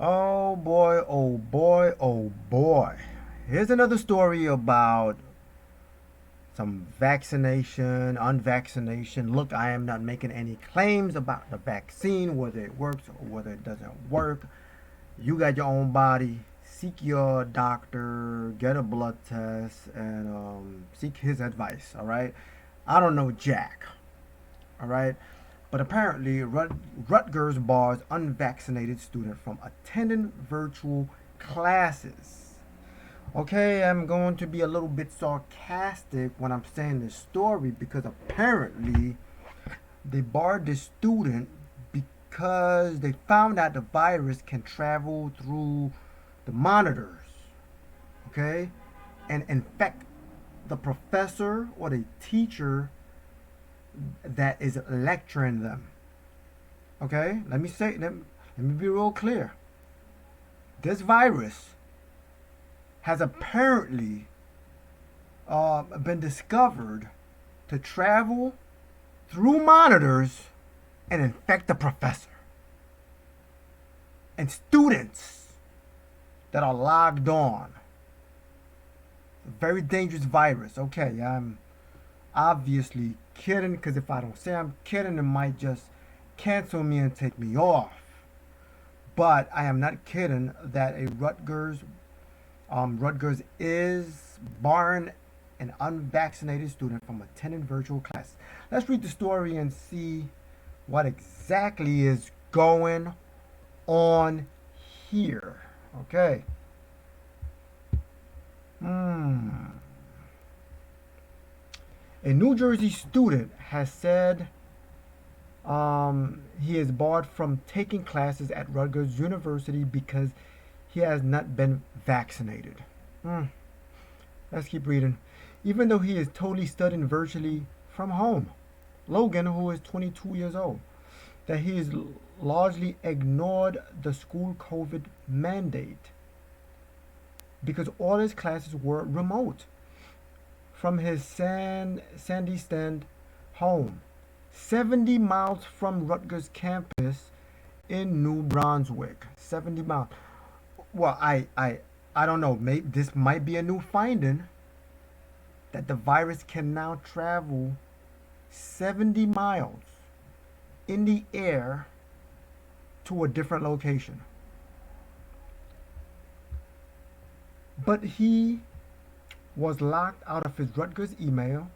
Oh boy, oh boy, oh boy. Here's another story about some vaccination, unvaccination. Look, I am not making any claims about the vaccine, whether it works or whether it doesn't work. You got your own body. Seek your doctor, get a blood test, and seek his advice, all right? I don't know Jack, all right? But apparently, Rutgers bars unvaccinated student from attending virtual classes. Okay, I'm going to be a little bit sarcastic when I'm saying this story because apparently they barred the student because they found out the virus can travel through the monitors, okay, and infect the professor or the teacher that is lecturing them. Okay, let me be real clear. This virus has apparently been discovered to travel through monitors and infect the professor and students that are logged on. A very dangerous virus. Okay, I'm obviously kidding because if I don't say I'm kidding, it might just cancel me and take me off. But I am not kidding that a Rutgers is barring an unvaccinated student from attending virtual classes. Let's read the story and see what exactly is going on here. Okay. Hmm. A New Jersey student has said he is barred from taking classes at Rutgers University because he has not been vaccinated. Hmm. Let's keep reading. Even though he is totally studying virtually from home, Logan, who is 22 years old, that he has largely ignored the school COVID mandate because all his classes were remote from his Sandy Stand home, 70 miles from Rutgers campus in New Brunswick. 70 miles. Well, I don't know. Maybe this might be a new finding that the virus can now travel 70 miles in the air to a different location. But he was locked out of his Rutgers email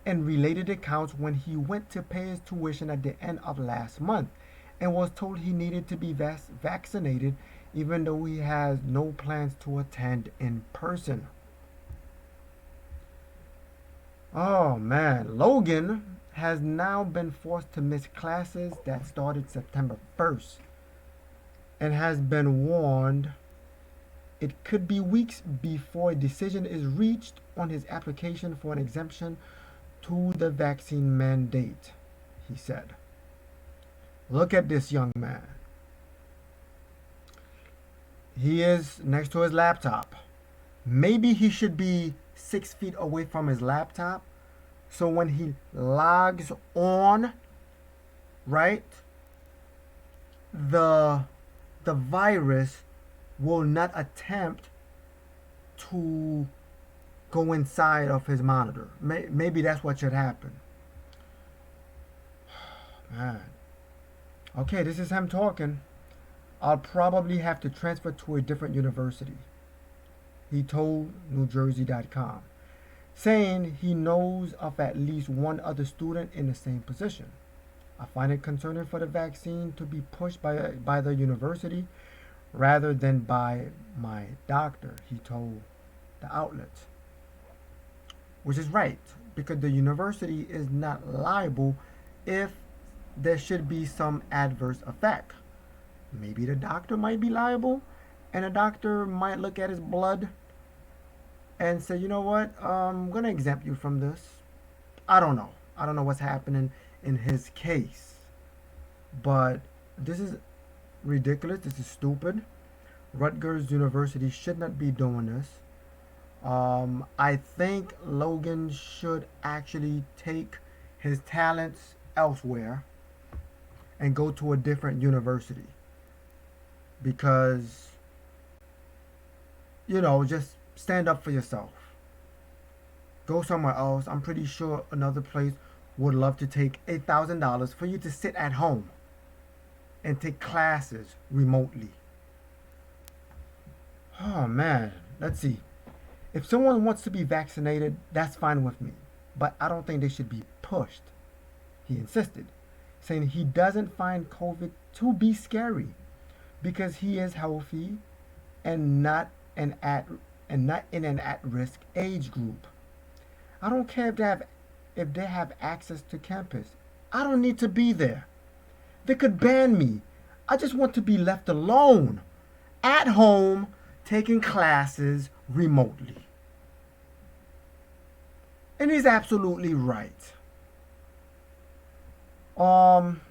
and related accounts when he went to pay his tuition at the end of last month and was told he needed to be vaccinated even though he has no plans to attend in person. Oh man, Logan has now been forced to miss classes that started September 1st and has been warned it could be weeks before a decision is reached on his application for an exemption to the vaccine mandate, he said. Look at this young man. He is next to his laptop. Maybe he should be 6 feet away from his laptop so when he logs on, right, the the virus will not attempt to go inside of his monitor. Maybe that's what should happen. Man. Okay, this is him talking. I'll probably have to transfer to a different university, he told NewJersey.com, saying he knows of at least one other student in the same position. I find it concerning for the vaccine to be pushed by the university rather than by my doctor, he told the outlet. Which is right, because the university is not liable if there should be some adverse effect. Maybe the doctor might be liable, and the doctor might look at his blood and say, you know what, I'm going to exempt you from this. I don't know. I don't know what's happening in his case. But this is ridiculous. This is stupid. Rutgers University should not be doing this. I think Logan should actually take his talents elsewhere and go to a different university. because, just stand up for yourself. Go somewhere else. I'm pretty sure another place would love to take $8,000 for you to sit at home and take classes remotely. Oh man, let's see. If someone wants to be vaccinated, that's fine with me. But I don't think they should be pushed, he insisted, saying he doesn't find COVID to be scary because he is healthy and not an at and not in an at-risk age group. I don't care if they have access to campus. I don't need to be there. They could ban me. I just want to be left alone at home taking classes remotely. And he's absolutely right. Um,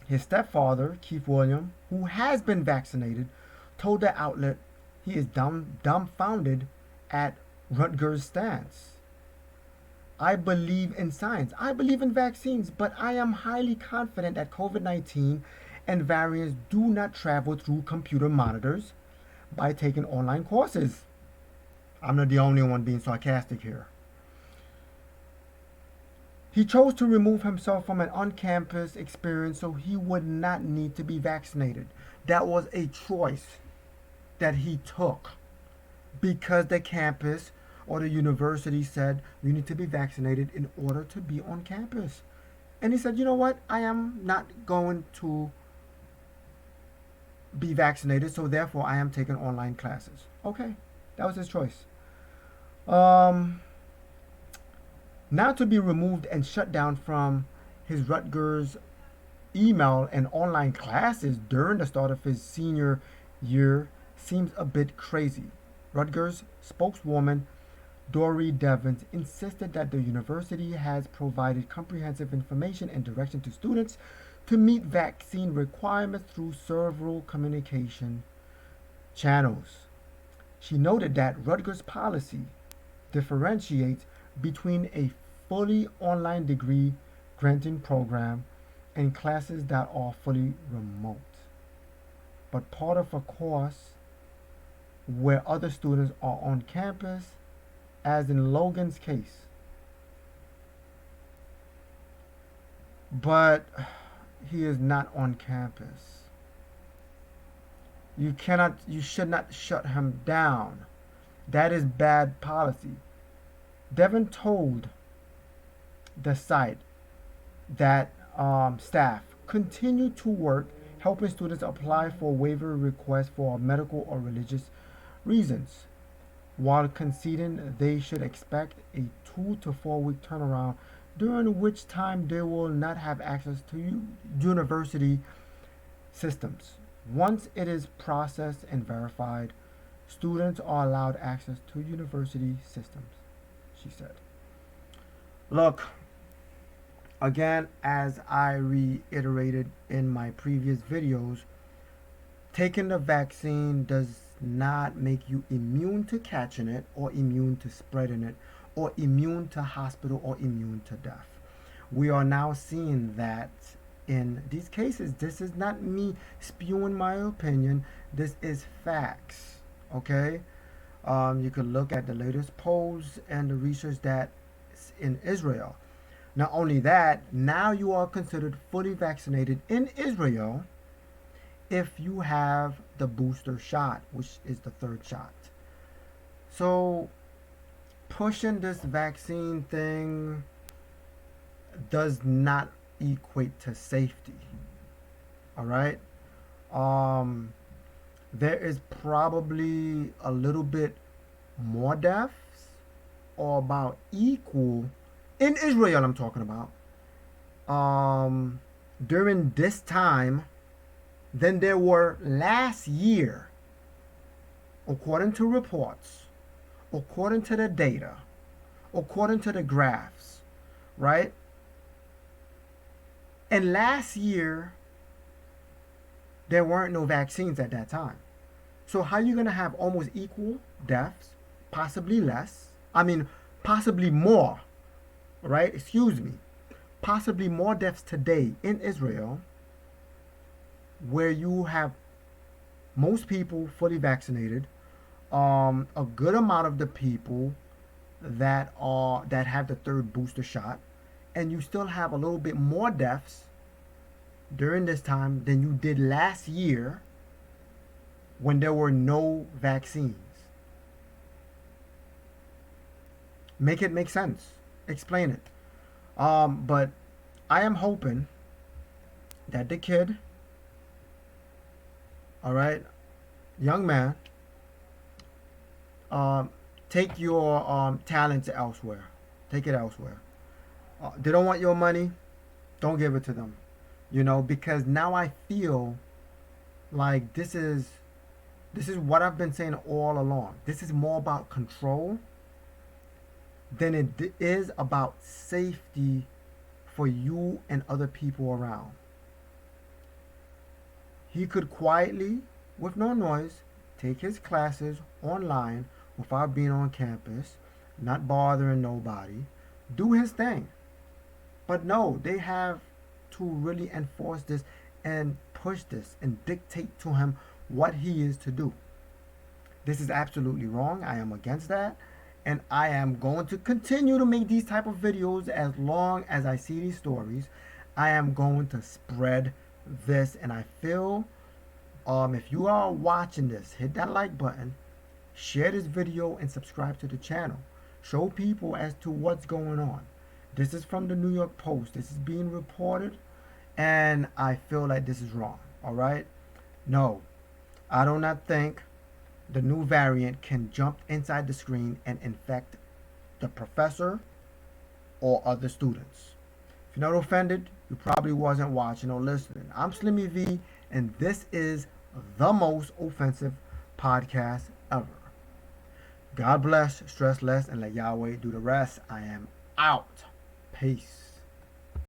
his stepfather, Keith William, who has been vaccinated, told the outlet he is dumbfounded at Rutgers' stance. I believe in science. I believe in vaccines, but I am highly confident that COVID 19 and variants do not travel through computer monitors by taking online courses. I'm not the only one being sarcastic here. He chose to remove himself from an on campus experience so he would not need to be vaccinated. That was a choice that he took because the campus or the university said you need to be vaccinated in order to be on campus. And he said, you know what? I am not going to be vaccinated, so therefore I am taking online classes. Okay, that was his choice. Um, Now to be removed and shut down from his Rutgers email and online classes during the start of his senior year seems a bit crazy. Rutgers spokeswoman Dory Devins insisted that the university has provided comprehensive information and direction to students to meet vaccine requirements through several communication channels. She noted that Rutgers policy differentiates between a fully online degree granting program and classes that are fully remote, but part of a course where other students are on campus, as in Logan's case. But he is not on campus. You should not shut him down. That is bad policy. Devin told the site that staff continue to work helping students apply for waiver requests for medical or religious reasons, while conceding they should expect a 2 to 4 week turnaround, during which time they will not have access to university systems. Once it is processed and verified, students are allowed access to university systems, she said. Look, again, as I reiterated in my previous videos, taking the vaccine does not make you immune to catching it or immune to spreading it or immune to hospital or immune to death. We are now seeing that in these cases. This is not me spewing my opinion. This is facts. Okay? You can look at the latest polls and the research that's in Israel. Not only that, now you are considered fully vaccinated in Israel if you have the booster shot, which is the third shot. So, pushing this vaccine thing does not equate to safety. All right? There is probably a little bit more deaths, or about equal, in Israel I'm talking about, during this time than there were last year, according to reports, according to the data, according to the graphs, right? And last year, there weren't no vaccines at that time. So how are you going to have almost equal deaths, possibly less, possibly more, right? Excuse me. Possibly more deaths today in Israel, where you have Most people fully vaccinated. A good amount of the people that have the third booster shot, and you still have a little bit more deaths during this time than you did last year when there were no vaccines. Make it make sense. Explain it. But I am hoping that the kid, all right, young man, um, take your talents elsewhere. Take it elsewhere. They don't want your money. Don't give it to them. Because now I feel like this is what I've been saying all along. This is more about control than it is about safety for you and other people around. He could quietly, with no noise, take his classes online without being on campus, not bothering nobody, do his thing. But no, they have to really enforce this and push this and dictate to him what he is to do. This is absolutely wrong. I am against that. And I am going to continue to make these type of videos as long as I see these stories. I am going to spread this, and I feel if you are watching this, hit that like button, share this video, and subscribe to the channel. Show people as to what's going on. This is from the New York Post. This is being reported, and I feel like this is wrong. All right? No, I do not think the new variant can jump inside the screen and infect the professor or other students. If you're not offended, you probably wasn't watching or listening. I'm Slimmy V, and this is the most offensive podcast ever. God bless, stress less, and let Yahweh do the rest. I am out. Peace.